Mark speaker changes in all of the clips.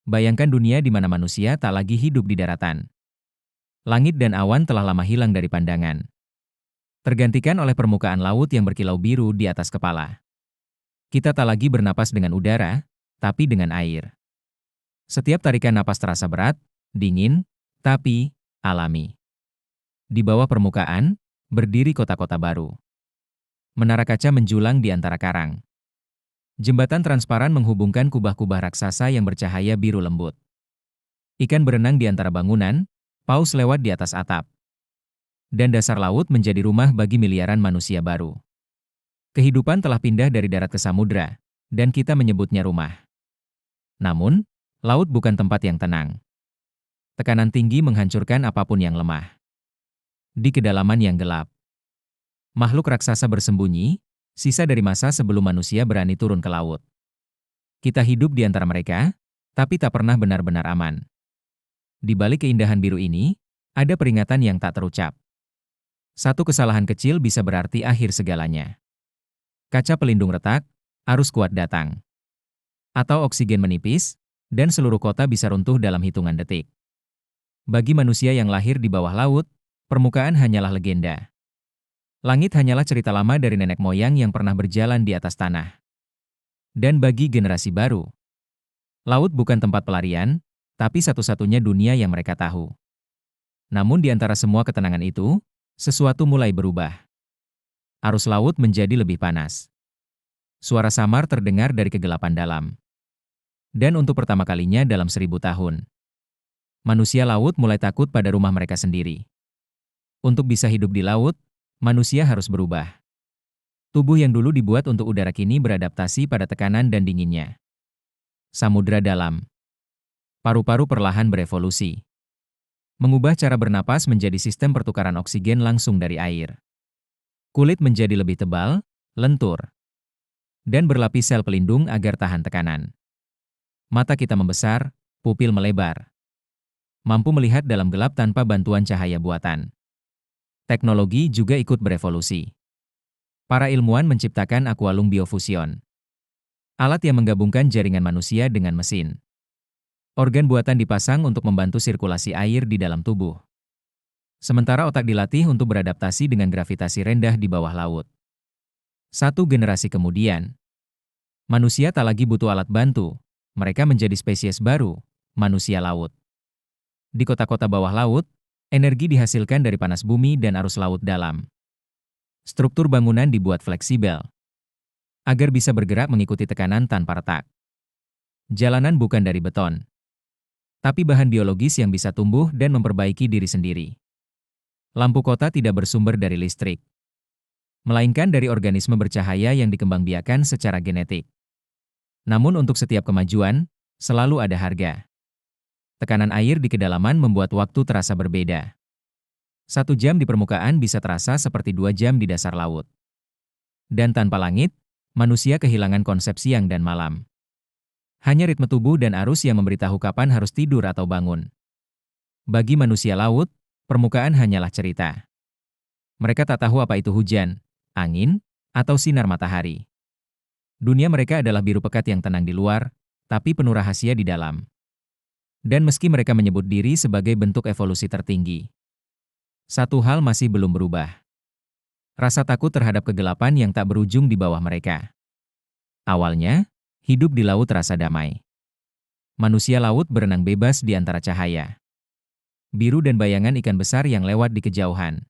Speaker 1: Bayangkan dunia di mana manusia tak lagi hidup di daratan. Langit dan awan telah lama hilang dari pandangan, tergantikan oleh permukaan laut yang berkilau biru di atas kepala. Kita tak lagi bernapas dengan udara, tapi dengan air. Setiap tarikan napas terasa berat, dingin, tapi alami. Di bawah permukaan, berdiri kota-kota baru. Menara kaca menjulang di antara karang. Jembatan transparan menghubungkan kubah-kubah raksasa yang bercahaya biru lembut. Ikan berenang di antara bangunan, paus lewat di atas atap. Dan dasar laut menjadi rumah bagi miliaran manusia baru. Kehidupan telah pindah dari darat ke samudra, dan kita menyebutnya rumah. Namun, laut bukan tempat yang tenang. Tekanan tinggi menghancurkan apapun yang lemah. Di kedalaman yang gelap, makhluk raksasa bersembunyi, sisa dari masa sebelum manusia berani turun ke laut. Kita hidup di antara mereka, tapi tak pernah benar-benar aman. Di balik keindahan biru ini, ada peringatan yang tak terucap. Satu kesalahan kecil bisa berarti akhir segalanya. Kaca pelindung retak, arus kuat datang. Atau oksigen menipis, dan seluruh kota bisa runtuh dalam hitungan detik. Bagi manusia yang lahir di bawah laut, permukaan hanyalah legenda. Langit hanyalah cerita lama dari nenek moyang yang pernah berjalan di atas tanah. Dan bagi generasi baru, laut bukan tempat pelarian, tapi satu-satunya dunia yang mereka tahu. Namun di antara semua ketenangan itu, sesuatu mulai berubah. Arus laut menjadi lebih panas. Suara samar terdengar dari kegelapan dalam. Dan untuk pertama kalinya dalam 1000 tahun, manusia laut mulai takut pada rumah mereka sendiri. Untuk bisa hidup di laut, manusia harus berubah. Tubuh yang dulu dibuat untuk udara kini beradaptasi pada tekanan dan dinginnya. Samudra dalam. Paru-paru perlahan berevolusi. Mengubah cara bernapas menjadi sistem pertukaran oksigen langsung dari air. Kulit menjadi lebih tebal, lentur, dan berlapis sel pelindung agar tahan tekanan. Mata kita membesar, pupil melebar. Mampu melihat dalam gelap tanpa bantuan cahaya buatan. Teknologi juga ikut berevolusi. Para ilmuwan menciptakan aqualung biofusion. Alat yang menggabungkan jaringan manusia dengan mesin. Organ buatan dipasang untuk membantu sirkulasi air di dalam tubuh. Sementara otak dilatih untuk beradaptasi dengan gravitasi rendah di bawah laut. Satu generasi kemudian, manusia tak lagi butuh alat bantu, mereka menjadi spesies baru, manusia laut. Di kota-kota bawah laut, energi dihasilkan dari panas bumi dan arus laut dalam. Struktur bangunan dibuat fleksibel, agar bisa bergerak mengikuti tekanan tanpa retak. Jalanan bukan dari beton, tapi bahan biologis yang bisa tumbuh dan memperbaiki diri sendiri. Lampu kota tidak bersumber dari listrik, melainkan dari organisme bercahaya yang dikembangbiakan secara genetik. Namun untuk setiap kemajuan, selalu ada harga. Tekanan air di kedalaman membuat waktu terasa berbeda. 1 jam di permukaan bisa terasa seperti 2 jam di dasar laut. Dan tanpa langit, manusia kehilangan konsep siang dan malam. Hanya ritme tubuh dan arus yang memberitahu kapan harus tidur atau bangun. Bagi manusia laut, permukaan hanyalah cerita. Mereka tak tahu apa itu hujan, angin, atau sinar matahari. Dunia mereka adalah biru pekat yang tenang di luar, tapi penuh rahasia di dalam. Dan meski mereka menyebut diri sebagai bentuk evolusi tertinggi, satu hal masih belum berubah. Rasa takut terhadap kegelapan yang tak berujung di bawah mereka. Awalnya, hidup di laut terasa damai. Manusia laut berenang bebas di antara cahaya biru dan bayangan ikan besar yang lewat di kejauhan.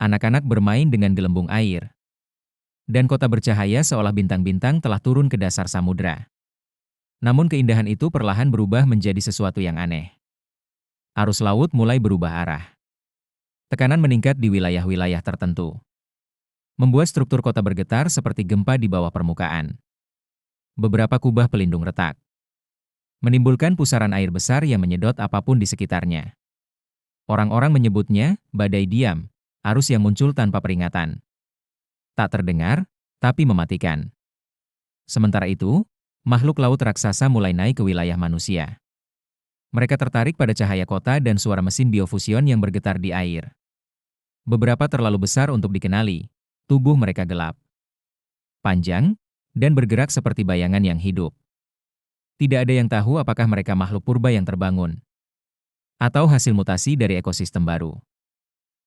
Speaker 1: Anak-anak bermain dengan gelembung air. Dan kota bercahaya seolah bintang-bintang telah turun ke dasar samudra. Namun keindahan itu perlahan berubah menjadi sesuatu yang aneh. Arus laut mulai berubah arah. Tekanan meningkat di wilayah-wilayah tertentu. Membuat struktur kota bergetar seperti gempa di bawah permukaan. Beberapa kubah pelindung retak. Menimbulkan pusaran air besar yang menyedot apapun di sekitarnya. Orang-orang menyebutnya badai diam, arus yang muncul tanpa peringatan. Tak terdengar, tapi mematikan. Sementara itu, makhluk laut raksasa mulai naik ke wilayah manusia. Mereka tertarik pada cahaya kota dan suara mesin biofusion yang bergetar di air. Beberapa terlalu besar untuk dikenali, tubuh mereka gelap, panjang, dan bergerak seperti bayangan yang hidup. Tidak ada yang tahu apakah mereka makhluk purba yang terbangun, atau hasil mutasi dari ekosistem baru.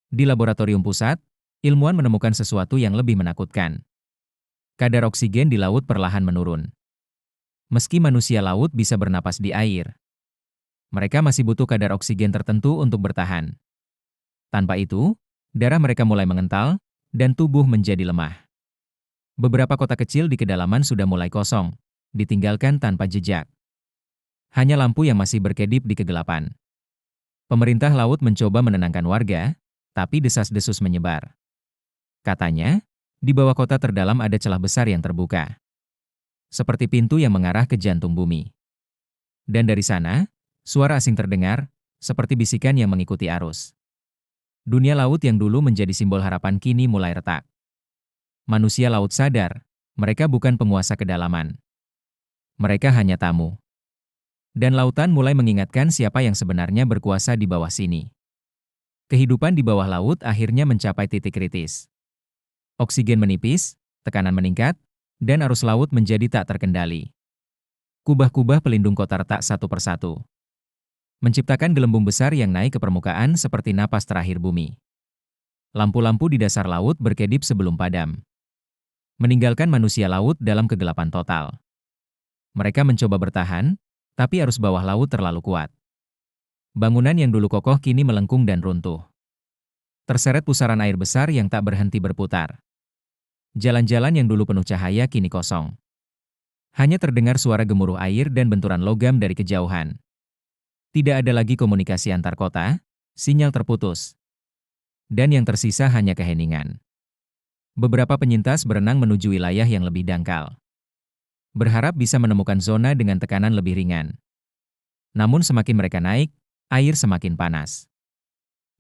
Speaker 1: Di laboratorium pusat, ilmuwan menemukan sesuatu yang lebih menakutkan. Kadar oksigen di laut perlahan menurun. Meski manusia laut bisa bernapas di air, mereka masih butuh kadar oksigen tertentu untuk bertahan. Tanpa itu, darah mereka mulai mengental, dan tubuh menjadi lemah. Beberapa kota kecil di kedalaman sudah mulai kosong, ditinggalkan tanpa jejak. Hanya lampu yang masih berkedip di kegelapan. Pemerintah laut mencoba menenangkan warga, tapi desas-desus menyebar. Katanya, di bawah kota terdalam ada celah besar yang terbuka. Seperti pintu yang mengarah ke jantung bumi. Dan dari sana, suara asing terdengar, seperti bisikan yang mengikuti arus. Dunia laut yang dulu menjadi simbol harapan kini mulai retak. Manusia laut sadar, mereka bukan penguasa kedalaman. Mereka hanya tamu. Dan lautan mulai mengingatkan siapa yang sebenarnya berkuasa di bawah sini. Kehidupan di bawah laut akhirnya mencapai titik kritis. Oksigen menipis, tekanan meningkat, dan arus laut menjadi tak terkendali. Kubah-kubah pelindung kota retak satu persatu, menciptakan gelembung besar yang naik ke permukaan seperti napas terakhir bumi. Lampu-lampu di dasar laut berkedip sebelum padam, meninggalkan manusia laut dalam kegelapan total. Mereka mencoba bertahan, tapi arus bawah laut terlalu kuat. Bangunan yang dulu kokoh kini melengkung dan runtuh. Terseret pusaran air besar yang tak berhenti berputar. Jalan-jalan yang dulu penuh cahaya kini kosong. Hanya terdengar suara gemuruh air dan benturan logam dari kejauhan. Tidak ada lagi komunikasi antar kota, sinyal terputus. Dan yang tersisa hanya keheningan. Beberapa penyintas berenang menuju wilayah yang lebih dangkal, berharap bisa menemukan zona dengan tekanan lebih ringan. Namun semakin mereka naik, air semakin panas.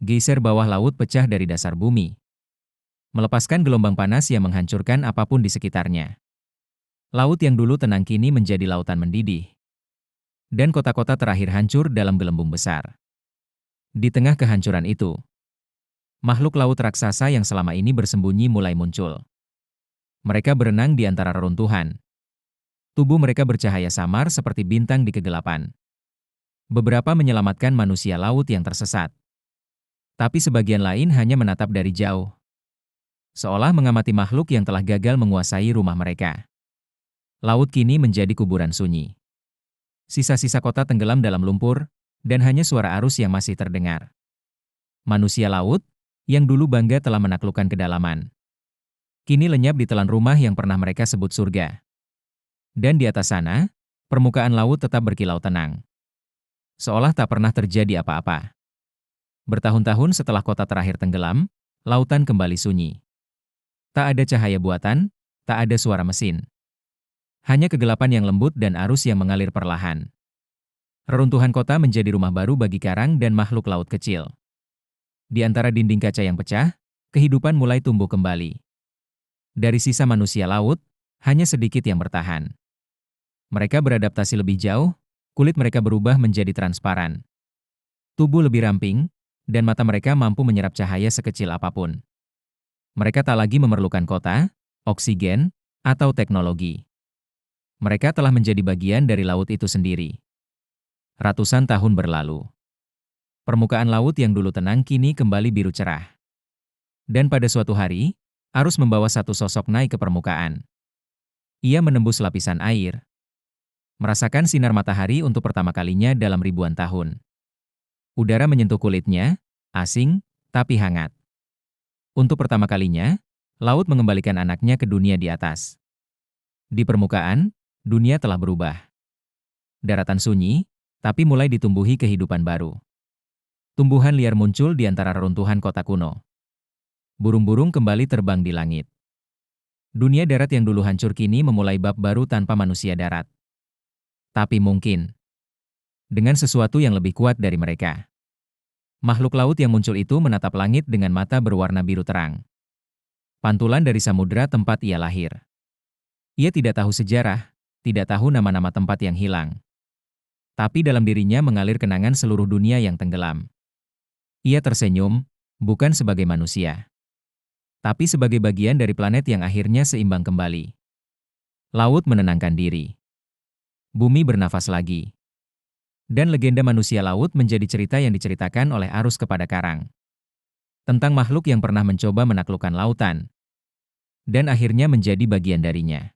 Speaker 1: Geyser bawah laut pecah dari dasar bumi, melepaskan gelombang panas yang menghancurkan apapun di sekitarnya. Laut yang dulu tenang kini menjadi lautan mendidih. Dan kota-kota terakhir hancur dalam gelembung besar. Di tengah kehancuran itu, makhluk laut raksasa yang selama ini bersembunyi mulai muncul. Mereka berenang di antara reruntuhan. Tubuh mereka bercahaya samar seperti bintang di kegelapan. Beberapa menyelamatkan manusia laut yang tersesat. Tapi sebagian lain hanya menatap dari jauh, seolah mengamati makhluk yang telah gagal menguasai rumah mereka. Laut kini menjadi kuburan sunyi. Sisa-sisa kota tenggelam dalam lumpur, dan hanya suara arus yang masih terdengar. Manusia laut, yang dulu bangga telah menaklukkan kedalaman, kini lenyap di telan rumah yang pernah mereka sebut surga. Dan di atas sana, permukaan laut tetap berkilau tenang. Seolah tak pernah terjadi apa-apa. Bertahun-tahun setelah kota terakhir tenggelam, lautan kembali sunyi. Tak ada cahaya buatan, tak ada suara mesin. Hanya kegelapan yang lembut dan arus yang mengalir perlahan. Reruntuhan kota menjadi rumah baru bagi karang dan makhluk laut kecil. Di antara dinding kaca yang pecah, kehidupan mulai tumbuh kembali. Dari sisa manusia laut, hanya sedikit yang bertahan. Mereka beradaptasi lebih jauh, kulit mereka berubah menjadi transparan. Tubuh lebih ramping, dan mata mereka mampu menyerap cahaya sekecil apapun. Mereka tak lagi memerlukan kota, oksigen, atau teknologi. Mereka telah menjadi bagian dari laut itu sendiri. Ratusan tahun berlalu. Permukaan laut yang dulu tenang kini kembali biru cerah. Dan pada suatu hari, arus membawa satu sosok naik ke permukaan. Ia menembus lapisan air, merasakan sinar matahari untuk pertama kalinya dalam ribuan tahun. Udara menyentuh kulitnya, asing, tapi hangat. Untuk pertama kalinya, laut mengembalikan anaknya ke dunia di atas. Di permukaan, dunia telah berubah. Daratan sunyi, tapi mulai ditumbuhi kehidupan baru. Tumbuhan liar muncul di antara reruntuhan kota kuno. Burung-burung kembali terbang di langit. Dunia darat yang dulu hancur kini memulai bab baru tanpa manusia darat. Tapi mungkin, dengan sesuatu yang lebih kuat dari mereka. Makhluk laut yang muncul itu menatap langit dengan mata berwarna biru terang. Pantulan dari samudera tempat ia lahir. Ia tidak tahu sejarah, tidak tahu nama-nama tempat yang hilang. Tapi dalam dirinya mengalir kenangan seluruh dunia yang tenggelam. Ia tersenyum, bukan sebagai manusia, tapi sebagai bagian dari planet yang akhirnya seimbang kembali. Laut menenangkan diri. Bumi bernafas lagi. Dan legenda manusia laut menjadi cerita yang diceritakan oleh arus kepada karang. Tentang makhluk yang pernah mencoba menaklukkan lautan. Dan akhirnya menjadi bagian darinya.